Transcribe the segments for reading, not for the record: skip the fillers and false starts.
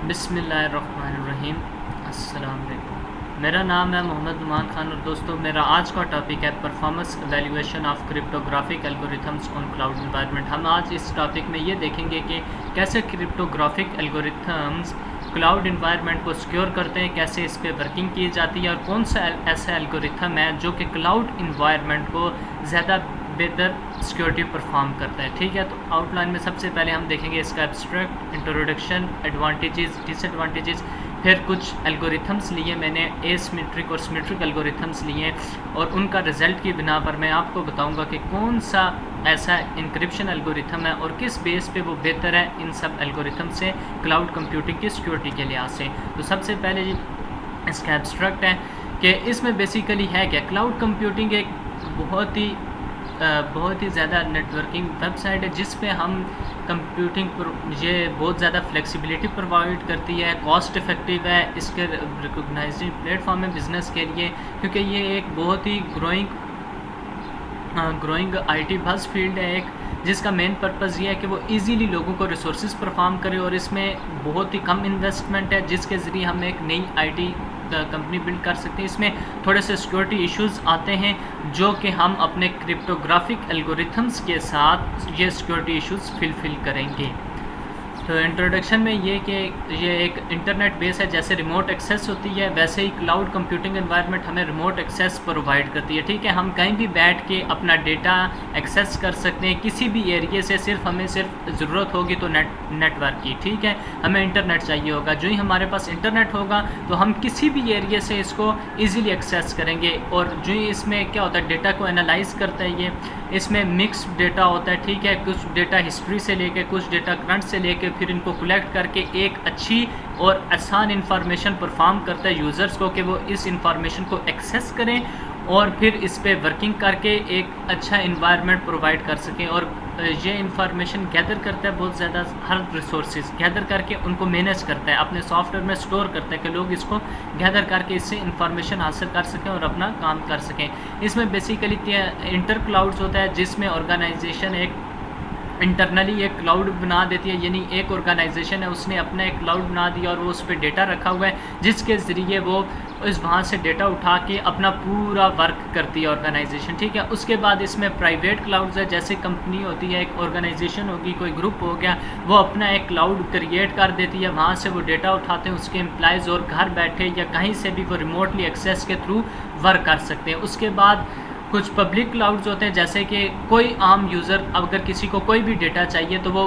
बिस्मिल्लाहिर्रहमानिर्रहीम। अस्सलाम वालेकुम। मेरा नाम है मोहम्मद नुमान खान और दोस्तों मेरा आज का टॉपिक है performance evaluation of cryptographic algorithms on cloud environment. हम आज इस टॉपिक में ये देखेंगे कि कैसे क्रिप्टोग्राफिक एल्गोरिथम्स क्लाउड एनवायरनमेंट को सिक्योर करते हैं, कैसे इस पर वर्किंग की जाती है और कौन सा ऐसा एल्गोरिथम है जो कि क्लाउड एनवायरनमेंट को ज़्यादा बेहतर सिक्योरिटी परफॉर्म करता है। ठीक है, तो आउटलाइन में सबसे पहले हम देखेंगे इसका एब्स्ट्रैक्ट, इंट्रोडक्शन, एडवांटेजेस, डिसएडवांटेजेस, फिर कुछ एल्गोरिथम्स लिए मैंने एसिमेट्रिक और सिमेट्रिक एल्गोरिथम्स लिए और उनका रिज़ल्ट की बिना पर मैं आपको बताऊंगा कि कौन सा ऐसा इंक्रिप्शन एल्गोरिथम है और किस बेस पे वो बेहतर है इन सब एल्गोरिथम से क्लाउड कंप्यूटिंग की सिक्योरिटी के लिहाज से। तो सबसे पहले इसका एब्स्ट्रैक्ट है कि इसमें बेसिकली है क्या, क्लाउड कंप्यूटिंग एक बहुत ही ज़्यादा नेटवर्किंग वेबसाइट है जिस पे हम कंप्यूटिंग ये बहुत ज़्यादा फ्लेक्सिबिलिटी प्रोवाइड करती है, कॉस्ट इफ़ेक्टिव है, इसके रिकॉग्नाइज्ड प्लेटफॉर्म है बिज़नेस के लिए, क्योंकि ये एक बहुत ही ग्रोइंग आईटी बस फील्ड है एक, जिसका मेन पर्पज़ ये है कि वो इजीली लोगों को रिसोर्सेज परफॉर्म करे और इसमें बहुत ही कम इन्वेस्टमेंट है जिसके ज़रिए हम एक नई आईटी कंपनी बिल्ड कर सकते हैं। इसमें थोड़े से सिक्योरिटी इश्यूज आते हैं जो कि हम अपने क्रिप्टोग्राफिक एल्गोरिथम्स के साथ ये सिक्योरिटी इश्यूज फिल करेंगे। तो इंट्रोडक्शन में ये कि ये एक इंटरनेट बेस है, जैसे रिमोट एक्सेस होती है वैसे ही क्लाउड कंप्यूटिंग एनवायरनमेट हमें रिमोट एक्सेस प्रोवाइड करती है। ठीक है, हम कहीं भी बैठ के अपना डेटा एक्सेस कर सकते हैं किसी भी एरिया से, हमें सिर्फ ज़रूरत होगी तो नेटवर्क की। ठीक है, हमें इंटरनेट चाहिए होगा, जो ही हमारे पास इंटरनेट होगा तो हम किसी भी एरिया से इसको ईज़िली एक्सेस करेंगे। और जो ही इसमें क्या होता है, डेटा को एनालाइज करता है, ये इसमें मिक्स्ड डेटा होता है। ठीक है, कुछ डेटा हिस्ट्री से लेके, कुछ डेटा करंट से लेके, फिर इनको कलेक्ट करके एक अच्छी और आसान इंफॉर्मेशन परफॉर्म करता है यूज़र्स को कि वो इस इंफॉर्मेशन को एक्सेस करें और फिर इस पे वर्किंग करके एक अच्छा इन्वायरमेंट प्रोवाइड कर सकें। और ये इंफॉर्मेशन गैदर करता है बहुत ज़्यादा, हर रिसोर्सेज गैदर करके उनको मैनेज करता है, अपने सॉफ्टवेयर में स्टोर करता है कि लोग इसको गैदर करके इससे इंफॉर्मेशन हासिल कर सकें और अपना काम कर सकें। इसमें बेसिकली इंटर क्लाउड्स होता है जिसमें ऑर्गेनाइजेशन एक इंटरनली एक क्लाउड बना देती है, यानी एक ऑर्गेनाइजेशन है उसने अपना एक क्लाउड बना दिया और वो उस पर डेटा रखा हुआ है जिसके ज़रिए वो इस वहाँ से डेटा उठा के अपना पूरा वर्क करती है ऑर्गेनाइजेशन। ठीक है, उसके बाद इसमें प्राइवेट क्लाउड्स है, जैसे कंपनी होती है, एक ऑर्गेनाइजेशन होगी, कोई ग्रुप हो गया, वो अपना एक क्लाउड क्रिएट कर देती है, वहाँ से वो डेटा उठाते हैं उसके एम्प्लॉयज़ और घर बैठे या कहीं से भी वो रिमोटली एक्सेस के थ्रू वर्क कर सकते हैं। उसके बाद कुछ पब्लिक क्लाउड्स होते हैं, जैसे कि कोई आम यूज़र अगर किसी को कोई भी डेटा चाहिए तो वो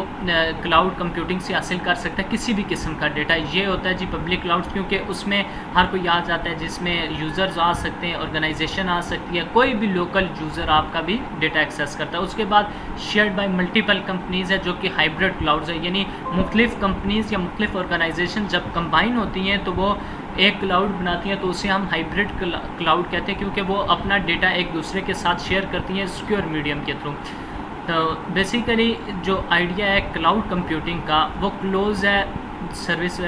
क्लाउड कंप्यूटिंग से हासिल कर सकता है किसी भी किस्म का डेटा। ये होता है जी पब्लिक क्लाउड्स, क्योंकि उसमें हर कोई आ जाता है, जिसमें यूज़र्स आ सकते हैं, ऑर्गेनाइजेशन आ सकती है, कोई भी लोकल यूज़र आपका भी डेटा एक्सेस करता है। उसके बाद शेयर्ड बाय मल्टीपल कंपनीज़ है जो कि हाइब्रिड क्लाउड्स है, यानी मुख्तलिफ कंपनीज़ या मुख्तलिफ ऑर्गेनाइजेशन जब कंबाइन होती हैं तो वो एक क्लाउड बनाती हैं, तो उसे हम हाइब्रिड क्लाउड कहते हैं, क्योंकि वो अपना डेटा एक दूसरे के साथ शेयर करती हैं सिक्योर मीडियम के थ्रू। तो बेसिकली जो आइडिया है क्लाउड कंप्यूटिंग का वो क्लोज है सर्विस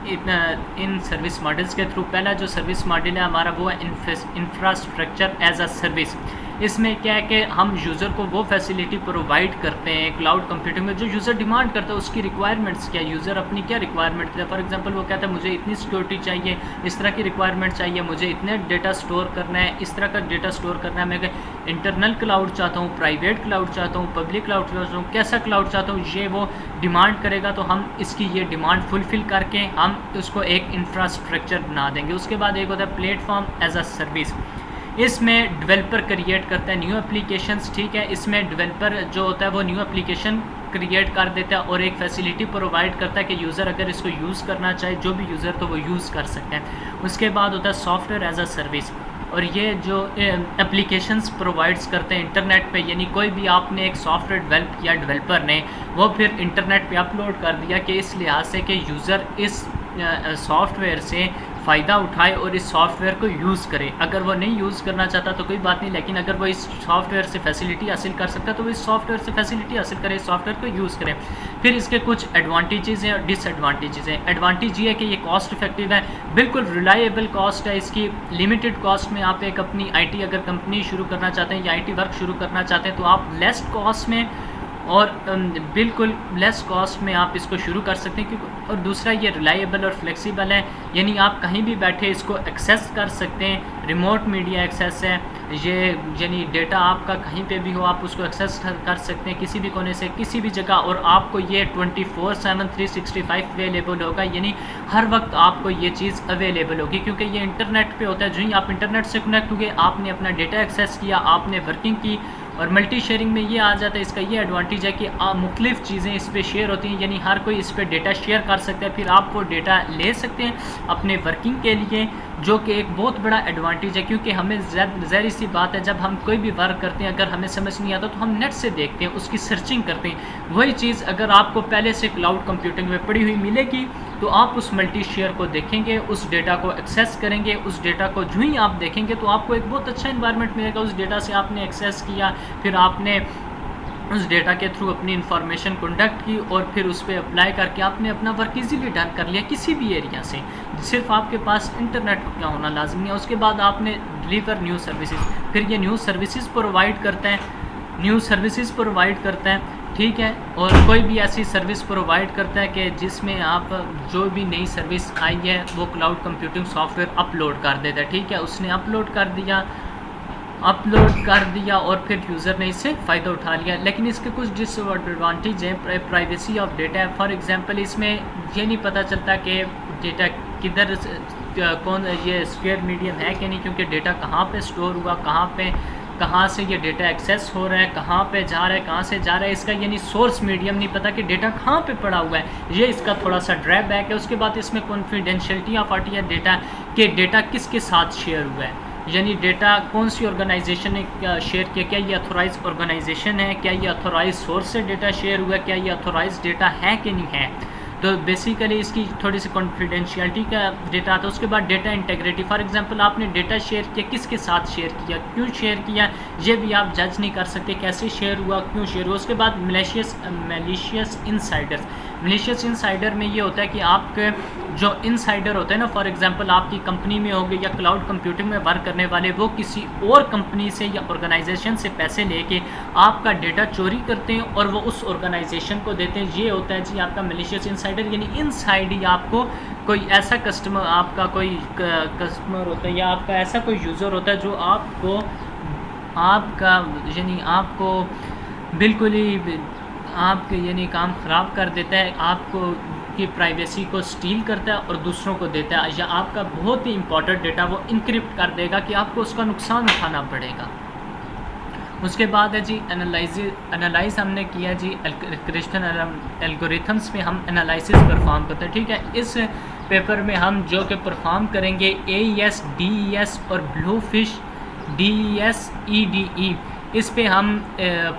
इन सर्विस मॉडल्स के थ्रू। पहला जो सर्विस मॉडल है हमारा वो है इंफ्रास्ट्रक्चर एज अ सर्विस। इसमें क्या है कि हम यूज़र को वो फैसिलिटी प्रोवाइड करते हैं क्लाउड कंप्यूटिंग में जो यूज़र डिमांड करता है, उसकी रिक्वायरमेंट्स क्या, यूज़र अपनी क्या रिक्वायरमेंट है। फॉर एग्जांपल वो कहता है मुझे इतनी सिक्योरिटी चाहिए, इस तरह की रिक्वायरमेंट चाहिए, मुझे इतने डेटा स्टोर करना है, इस तरह का डेटा स्टोर करना है, मैं इंटरनल क्लाउड चाहता हूँ, प्राइवेट क्लाउड चाहता हूँ, पब्लिक क्लाउड चाहता हूँ, कैसा क्लाउड चाहता हूँ, ये वो डिमांड करेगा तो हम इसकी ये डिमांड फुलफ़िल करके हम उसको एक इंफ्रास्ट्रक्चर बना देंगे। उसके बाद एक होता है प्लेटफॉर्म एज अ सर्विस। इसमें डेवलपर क्रिएट करता है न्यू एप्लीकेशंस। ठीक है, इसमें डेवलपर जो होता है वो न्यू एप्लीकेशन क्रिएट कर देता है और एक फैसिलिटी प्रोवाइड करता है कि यूज़र अगर इसको यूज़ करना चाहे, जो भी यूज़र तो वो यूज़ कर सकते हैं। उसके बाद होता है सॉफ्टवेयर एज अ सर्विस, और ये जो एप्लीकेशंस प्रोवाइड्स करते हैं इंटरनेट पे, यानी कोई भी आपने एक सॉफ्टवेयर डेवलप किया डेवलपर ने, वो फिर इंटरनेट पे अपलोड कर दिया कि इस लिहाज से कि यूज़र इस सॉफ्टवेयर से फ़ायदा उठाए और इस सॉफ्टवेयर को यूज़ करे। अगर वो नहीं यूज़ करना चाहता तो कोई बात नहीं, लेकिन अगर वो इस सॉफ्टवेयर से फैसिलिटी हासिल कर सकता है तो वो इस सॉफ्टवेयर से फैसिलिटी हासिल करे, इस सॉफ्टवेयर को यूज़ करें। फिर इसके कुछ एडवांटेजेस हैं और डिसएडवांटेजेस हैं। एडवांटेज ये है कि ये कॉस्ट इफेक्टिव है, बिल्कुल रिलायबल कॉस्ट है इसकी, लिमिटेड कॉस्ट में आप एक अपनी आईटी अगर कंपनी शुरू करना चाहते हैं या आईटी वर्क शुरू करना चाहते हैं तो आप लेस कॉस्ट में और बिल्कुल लेस कॉस्ट में आप इसको शुरू कर सकते हैं क्योंकि और दूसरा ये रिलायबल और फ्लेक्सिबल है, यानी आप कहीं भी बैठे इसको एक्सेस कर सकते हैं। रिमोट मीडिया एक्सेस है ये, यानी डेटा आपका कहीं पे भी हो आप उसको एक्सेस कर सकते हैं किसी भी कोने से किसी भी जगह, और आपको ये 24/7 365 अवेलेबल होगा, यानी हर वक्त आपको ये चीज़ अवेलेबल होगी क्योंकि ये इंटरनेट पे होता है। जो ही आप इंटरनेट से कनेक्ट हुए, आपने अपना डेटा एक्सेस किया, आपने वर्किंग की, और मल्टी शेयरिंग में ये आ जाता है। इसका ये एडवांटेज है कि मुख्तलिफ़ चीज़ें इस पर शेयर होती हैं, यानी हर कोई इस पर डेटा शेयर कर सकता है, फिर आप वो डेटा ले सकते हैं अपने वर्किंग के लिए, जो कि एक बहुत बड़ा एडवांटेज है। क्योंकि हमें ज़ाहिर सी बात है, जब हम कोई भी वर्क करते हैं अगर हमें समझ नहीं आता तो हम नेट से देखते हैं, उसकी सर्चिंग करते हैं। वही चीज़ अगर आपको पहले से क्लाउड कंप्यूटिंग में पड़ी हुई मिलेगी तो आप उस मल्टी शेयर को देखेंगे, उस डेटा को एक्सेस करेंगे, उस डेटा को जो ही आप देखेंगे तो आपको एक बहुत अच्छा इन्वायरमेंट मिलेगा। उस डेटा से आपने एक्सेस किया, फिर आपने उस डेटा के थ्रू अपनी इंफॉर्मेशन कंडक्ट की और फिर उस पर अप्लाई करके आपने अपना वर्क इजीली डन कर लिया किसी भी एरिया से, सिर्फ आपके पास इंटरनेट का होना लाजमी है। उसके बाद आपने डिलीवर न्यू सर्विसेज, फिर ये न्यू सर्विसेज प्रोवाइड करते हैं, ठीक है। और कोई भी ऐसी सर्विस प्रोवाइड करता है कि जिसमें आप जो भी नई सर्विस आई है वो क्लाउड कंप्यूटिंग सॉफ्टवेयर अपलोड कर देता है, ठीक है। उसने अपलोड कर दिया और फिर यूज़र ने इससे फ़ायदा उठा लिया। लेकिन इसके कुछ डिसएडवांटेज हैं। प्राइवेसी ऑफ डेटा है, फॉर एग्जांपल इसमें ये नहीं पता चलता कि डेटा किधर कौन ये सिक्योर मीडियम है कि नहीं, क्योंकि डेटा कहाँ पे स्टोर हुआ, कहाँ से ये डेटा एक्सेस हो रहा है, कहाँ पे जा रहा है, कहाँ से जा रहा है, इसका यानी सोर्स मीडियम नहीं पता कि डेटा कहाँ पे पड़ा हुआ है। ये इसका थोड़ा सा ड्रॉबैक है। उसके बाद इसमें कॉन्फिडेंशियलिटी ऑफ आती है डेटा के, डेटा किसके साथ शेयर हुआ है, यानी डेटा कौन सी ऑर्गेनाइजेशन ने शेयर किया, क्या ये अथोराइज ऑर्गेनाइजेशन है, क्या ये अथोराइज सोर्स से डेटा शेयर हुआ है, क्या ये अथोराइज डेटा है कि नहीं है। तो बेसिकली इसकी थोड़ी सी कॉन्फिडेंशियलिटी का डेटा आता है। उसके बाद डेटा इंटेग्रिटी, फॉर एग्जांपल आपने डेटा शेयर किया, किसके साथ शेयर किया, क्यों शेयर किया, ये भी आप जज नहीं कर सकते, कैसे शेयर हुआ, क्यों शेयर हुआ। उसके बाद मैलिशियस इनसाइडर में ये होता है कि आपके जो इनसाइडर होते हैं ना, फॉर एग्जांपल आपकी कंपनी में हो गए या क्लाउड कंप्यूटिंग में वर्क करने वाले, वो किसी और कंपनी से या ऑर्गेनाइजेशन से पैसे लेके आपका डेटा चोरी करते हैं और वो उस ऑर्गेनाइजेशन को देते हैं। ये होता है जी आपका मैलिशियस इनसाइडर, यानी इनसाइड ही आपको कोई ऐसा कस्टमर, आपका कोई कस्टमर होता है या आपका ऐसा कोई यूज़र होता है जो आपको बिल्कुल ही आपके यानी काम ख़राब कर देता है, आपको की प्राइवेसी को स्टील करता है और दूसरों को देता है, या आपका बहुत ही इंपॉर्टेंट डेटा वो इनक्रिप्ट कर देगा कि आपको उसका नुकसान उठाना पड़ेगा। उसके बाद है जी एनालाइज हमने किया जी, क्रिस्टन एल्गोरिथम्स में हम एनालिसिस परफॉर्म करते हैं, ठीक है। इस पेपर में हम जो कि परफॉर्म करेंगे AES, DES और ब्लूफिश DES EDE, इस पे हम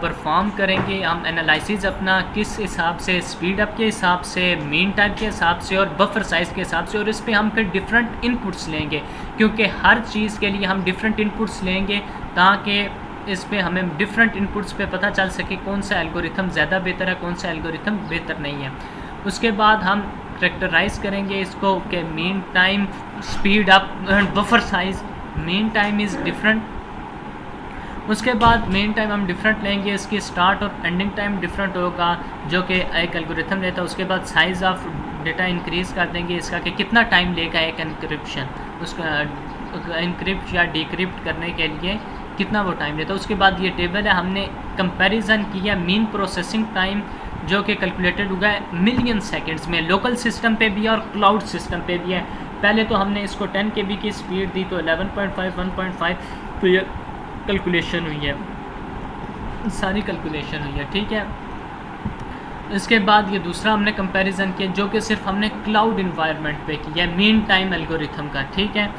परफॉर्म करेंगे। हम एनालिसिस अपना किस हिसाब से, स्पीड अप के हिसाब से, मीन टाइम के हिसाब से और बफर साइज़ के हिसाब से, और इस पे हम फिर डिफरेंट इनपुट्स लेंगे, क्योंकि हर चीज़ के लिए हम डिफरेंट इनपुट्स लेंगे ताकि इस पे हमें डिफरेंट इनपुट्स पे पता चल सके कौन सा एल्गोरिथम ज़्यादा बेहतर है, कौन सा एल्गोरिथम बेहतर नहीं है। उसके बाद हम कैरेक्टराइज करेंगे इसको कि mean time, speed up, buffer size, mean time is different. उसके बाद मेन टाइम हम डिफरेंट लेंगे, इसकी स्टार्ट और एंडिंग टाइम डिफरेंट होगा जो कि एक एल्गोरिथम लेता है। उसके बाद साइज़ ऑफ डेटा इंक्रीज़ कर देंगे इसका कि कितना टाइम लेगा एक एनक्रिप्शन, उसका इनक्रिप्ट या डिक्रिप्ट करने के लिए कितना वो टाइम लेता है। उसके बाद ये टेबल है, हमने कंपैरिजन किया मीन प्रोसेसिंग टाइम जो कि कैलकुलेटेड हुआ है मिलियन सेकंड्स में, लोकल सिस्टम पे भी है और क्लाउड सिस्टम पे भी है। पहले तो हमने इसको 10 KB की स्पीड दी तो 11.5 1.5 तो ये कैलकुलेशन हुई है, सारी कैलकुलेशन हुई है, ठीक है। इसके बाद ये दूसरा हमने कंपैरिजन किया जो कि सिर्फ हमने क्लाउड इन्वायरमेंट पे किया मीन टाइम एल्गोरिथम का, ठीक है।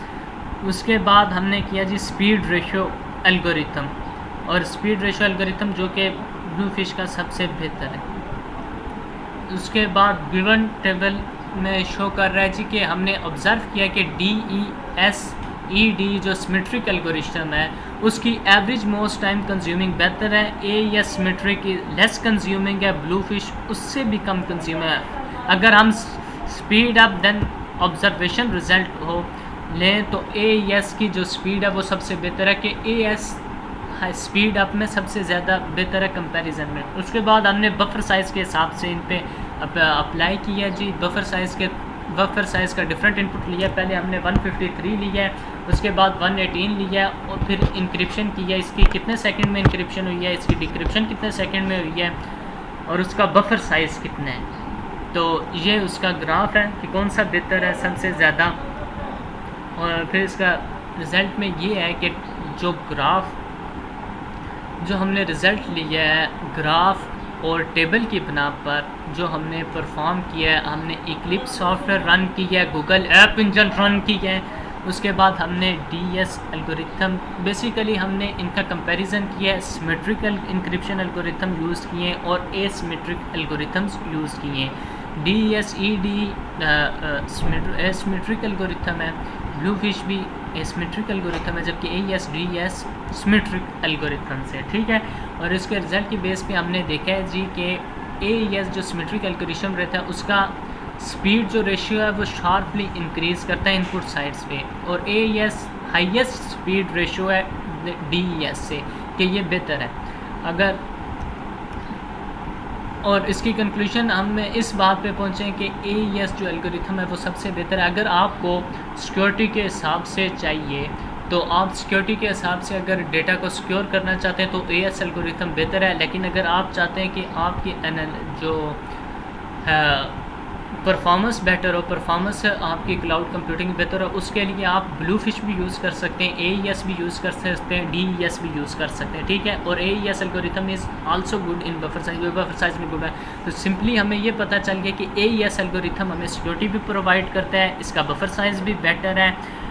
उसके बाद हमने किया जी स्पीड रेशियो एल्गोरिथम, और स्पीड रेशियो एल्गोरिथम जो कि ब्लूफिश का सबसे बेहतर है। उसके बाद गिवन टेबल में शो कर रहा है जी कि हमने ऑब्ज़र्व किया कि DES-ED जो सिमेट्रिक एल्गोरिथम है उसकी एवरेज मोस्ट टाइम कंज्यूमिंग बेहतर है, AES सिमेट्रिक लेस कंज्यूमिंग है, ब्लूफिश उससे भी कम कंज्यूमर है। अगर हम speed up then observation result हो लें तो AES की जो स्पीड है वो सबसे बेहतर है कि AES देखा स्पीड अप में सबसे ज़्यादा बेहतर है कंपैरिजन में। उसके बाद हमने बफर साइज़ के हिसाब से इन पे अप्लाई किया जी। बफर साइज़ का डिफरेंट इनपुट लिया। पहले हमने 153 लिया है, उसके बाद 118 लिया और फिर इंक्रिप्शन किया। इसकी कितने सेकंड में इंक्रिप्शन हुई है, इसकी डिक्रिप्शन कितने सेकंड में हुई है और उसका बफर साइज़ कितना है। तो ये उसका ग्राफ है कि कौन सा बेहतर है सबसे ज़्यादा। और फिर इसका रिज़ल्ट में ये है कि जो ग्राफ जो हमने रिज़ल्ट लिया है ग्राफ और टेबल की बिना पर जो हमने परफॉर्म किया है, हमने इक्लिप्स सॉफ्टवेयर रन किया है, गूगल ऐप इंजन रन किया है, उसके बाद हमने डीएस एल्गोरिथम बेसिकली हमने इनका कंपैरिजन किया है, सिमेट्रिकल इंक्रिप्शन एल्गोरिथम यूज़ किए हैं और एसिमेट्रिक एल्गोरिथम्स यूज़ किए हैं। DSED एसिमेट्रिक एल्गोरिथम है, ब्लूफिश भी एसिमेट्रिक एल्गोरिथम है, जबकि AES-DES सिमेट्रिक एल्गोरिथम से, ठीक है। और इसके रिज़ल्ट की बेस पे हमने देखा है जी कि AES जो सिमेट्रिक एल्गोरिथम रहता है उसका स्पीड जो रेशियो है वो शार्पली इंक्रीज़ करता है इनपुट साइड्स पे, और AES हाईएस्ट स्पीड रेशियो है DES से कि ये बेहतर है। अगर और इसकी कंक्लूजन हम इस बात पे पहुँचे कि AES जो एल्गोरिथम है वो सबसे बेहतर है। अगर आपको सिक्योरिटी के हिसाब से चाहिए तो आप सिक्योरिटी के हिसाब से अगर डेटा को सिक्योर करना चाहते हैं तो AES एल्गोरिथम बेहतर है। लेकिन अगर आप चाहते हैं कि आपकी जो परफॉर्मेंस बेटर हो, परफॉर्मेंस आपकी क्लाउड कंप्यूटिंग बेहतर हो, उसके लिए आप ब्लूफिश भी यूज़ कर सकते हैं, AES भी यूज़ कर सकते हैं, DES भी यूज़ कर सकते हैं, ठीक है। और AES algorithm is also good in buffer size, buffer size में गुड है। तो सिंपली हमें ये पता चल गया कि AES एल्गोरिथम हमें सिक्योरिटी भी प्रोवाइड करता है, इसका बफर साइज़ भी बेटर है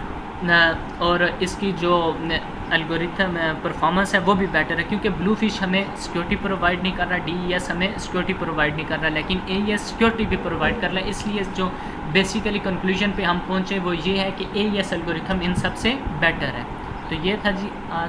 और इसकी जो एल्गोरिथम परफॉर्मेंस है वो भी बेटर है, क्योंकि ब्लूफिश हमें सिक्योरिटी प्रोवाइड नहीं कर रहा, DES हमें सिक्योरिटी प्रोवाइड नहीं कर रहा, लेकिन AES सिक्योरिटी भी प्रोवाइड कर रहा है। इसलिए जो बेसिकली कंक्लूजन पे हम पहुँचे वो ये है कि AES एल्गोरिथम इन सब से बेटर है। तो ये था जी आज